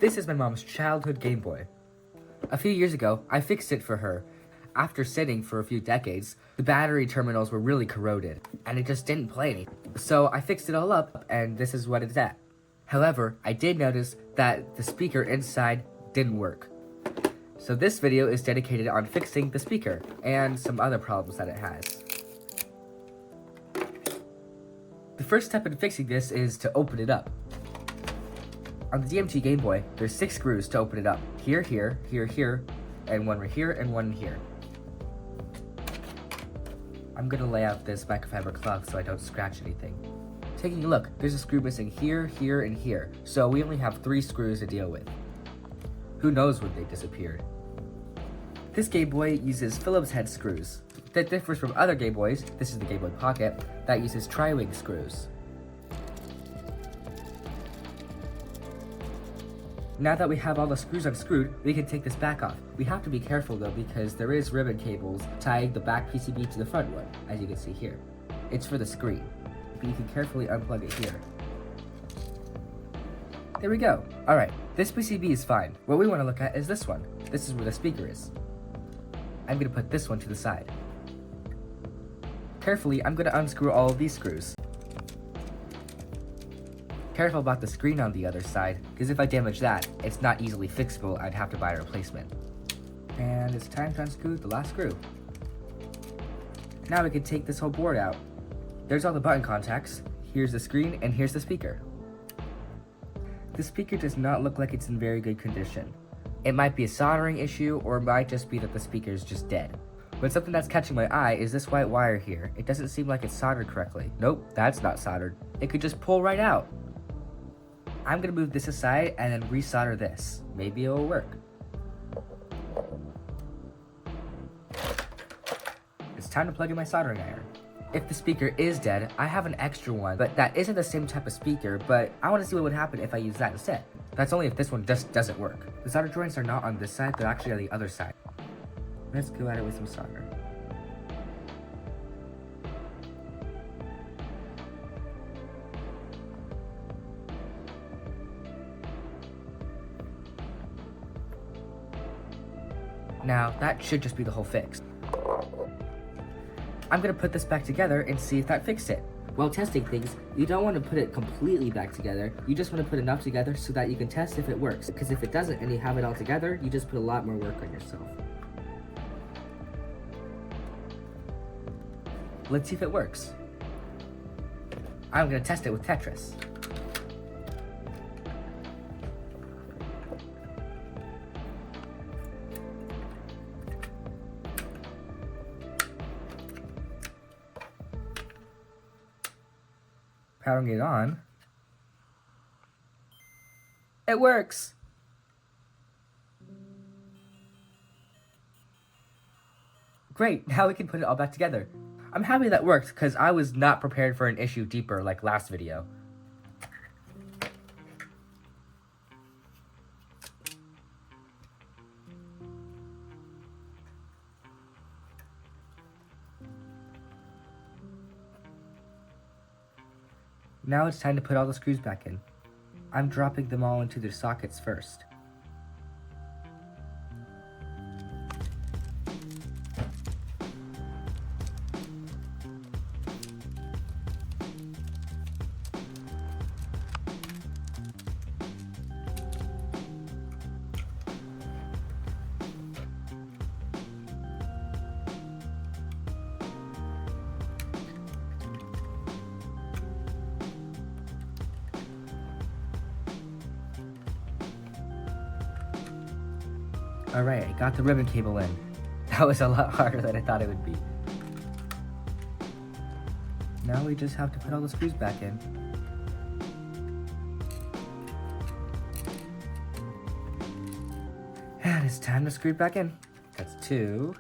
This is my mom's childhood Game Boy. A few years ago, I fixed it for her. After sitting for a few decades, the battery terminals were really corroded, and it just didn't play anything. So I fixed it all up, and this is what it's at. However, I did notice that the speaker inside didn't work. So this video is dedicated on fixing the speaker, and some other problems that it has. The first step in fixing this is to open it up. On the DMT Game Boy, there's 6 screws to open it up. Here, here, here, here, and one right here, and one here. I'm gonna lay out this microfiber cloth so I don't scratch anything. Taking a look, there's a screw missing here, here, and here, so we only have 3 screws to deal with. Who knows when they disappeared? This Game Boy uses Phillips head screws. That differs from other Game Boys, this is the Game Boy Pocket, that uses tri-wing screws. Now that we have all the screws unscrewed, we can take this back off. We have to be careful though because there is ribbon cables tying the back PCB to the front one, as you can see here. It's for the screen, but you can carefully unplug it here. There we go. Alright, this PCB is fine. What we want to look at is this one. This is where the speaker is. I'm going to put this one to the side. Carefully, I'm going to unscrew all of these screws. Careful about the screen on the other side, because if I damage that, it's not easily fixable. I'd have to buy a replacement. And it's time to unscrew the last screw. Now we can take this whole board out. There's all the button contacts, here's the screen, and here's the speaker. The speaker does not look like it's in very good condition. It might be a soldering issue, or it might just be that the speaker is just dead. But something that's catching my eye is this white wire here. It doesn't seem like it's soldered correctly. Nope, that's not soldered. It could just pull right out. I'm gonna move this aside and then resolder this. Maybe it'll work. It's time to plug in my soldering iron. If the speaker is dead, I have an extra one, but that isn't the same type of speaker, but I want to see what would happen if I use that instead. That's only if this one just doesn't work. The solder joints are not on this side, they're actually on the other side. Let's go at it with some solder. Now, that should just be the whole fix. I'm gonna put this back together and see if that fixed it. While testing things, you don't want to put it completely back together, you just want to put enough together so that you can test if it works. Because if it doesn't and you have it all together, you just put a lot more work on yourself. Let's see if it works. I'm gonna test it with Tetris. Powering it on. It works! Great, now we can put it all back together. I'm happy that worked because I was not prepared for an issue deeper like last video. Now it's time to put all the screws back in. I'm dropping them all into their sockets first. Alright, I got the ribbon cable in. That was a lot harder than I thought it would be. Now we just have to put all the screws back in. And it's time to screw it back in. That's 2.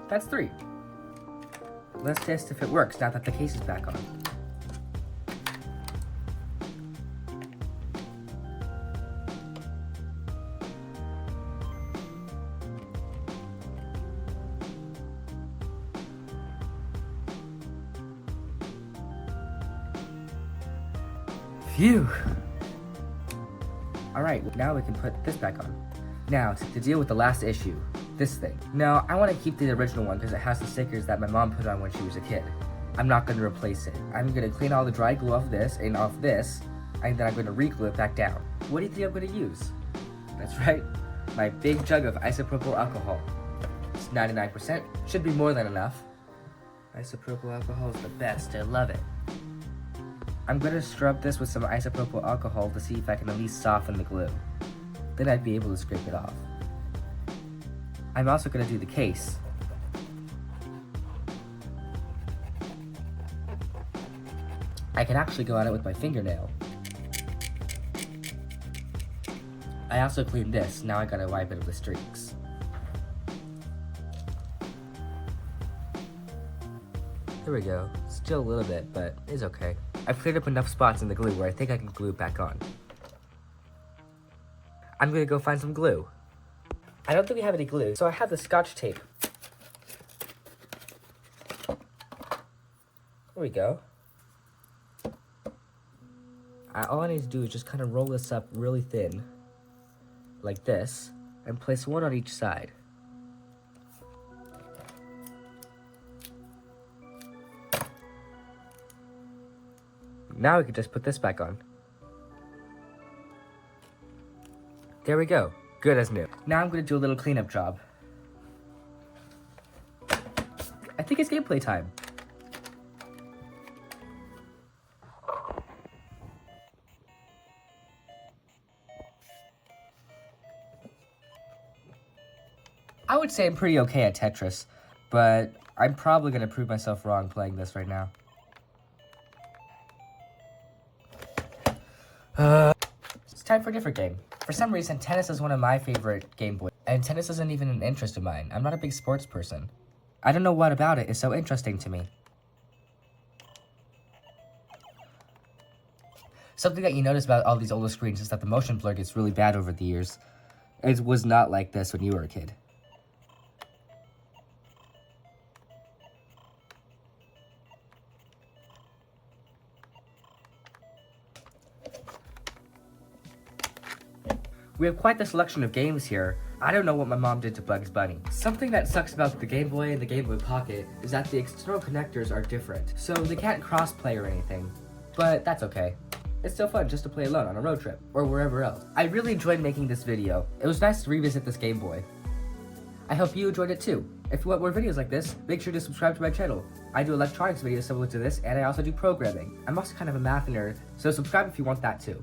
That's 3. Let's test if it works now that the case is back on. Phew. Alright, now we can put this back on. Now, to deal with the last issue, this thing. Now, I want to keep the original one because it has the stickers that my mom put on when she was a kid. I'm not going to replace it. I'm going to clean all the dry glue off this, and then I'm going to re-glue it back down. What do you think I'm going to use? That's right, my big jug of isopropyl alcohol. It's 99%, should be more than enough. Isopropyl alcohol is the best, I love it. I'm going to scrub this with some isopropyl alcohol to see if I can at least soften the glue. Then I'd be able to scrape it off. I'm also going to do the case. I can actually go at it with my fingernail. I also cleaned this, now I gotta wipe it of the streaks. There we go, still a little bit, but it's okay. I've cleared up enough spots in the glue where I think I can glue it back on. I'm gonna go find some glue. I don't think we have any glue, so I have the Scotch tape. There we go. All I need to do is just kind of roll this up really thin, like this, and place one on each side. Now we can just put this back on. There we go, good as new. Now I'm going to do a little cleanup job. I think it's gameplay time. I would say I'm pretty okay at Tetris, but I'm probably going to prove myself wrong playing this right now. It's time for a different game. For some reason, tennis is one of my favorite Game Boy, and tennis isn't even an interest of mine. I'm not a big sports person. I don't know what about it is so interesting to me. Something that you notice about all these older screens is that the motion blur gets really bad over the years. It was not like this when you were a kid. We have quite the selection of games here. I don't know what my mom did to Bugs Bunny. Something that sucks about the Game Boy and the Game Boy Pocket is that the external connectors are different, so they can't cross-play or anything. But that's okay. It's still fun just to play alone on a road trip, or wherever else. I really enjoyed making this video. It was nice to revisit this Game Boy. I hope you enjoyed it too. If you want more videos like this, make sure to subscribe to my channel. I do electronics videos similar to this, and I also do programming. I'm also kind of a math nerd, so subscribe if you want that too.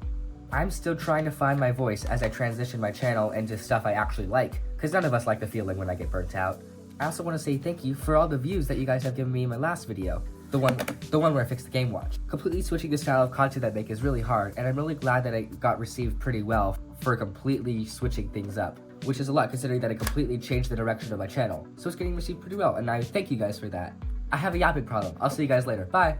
I'm still trying to find my voice as I transition my channel into stuff I actually like, because none of us like the feeling when I get burnt out. I also want to say thank you for all the views that you guys have given me in my last video, the one where I fixed the Game Watch. Completely switching the style of content I make is really hard, and I'm really glad that it got received pretty well for completely switching things up, which is a lot considering that it completely changed the direction of my channel. So it's getting received pretty well, and I thank you guys for that. I have a yapping problem. I'll see you guys later. Bye!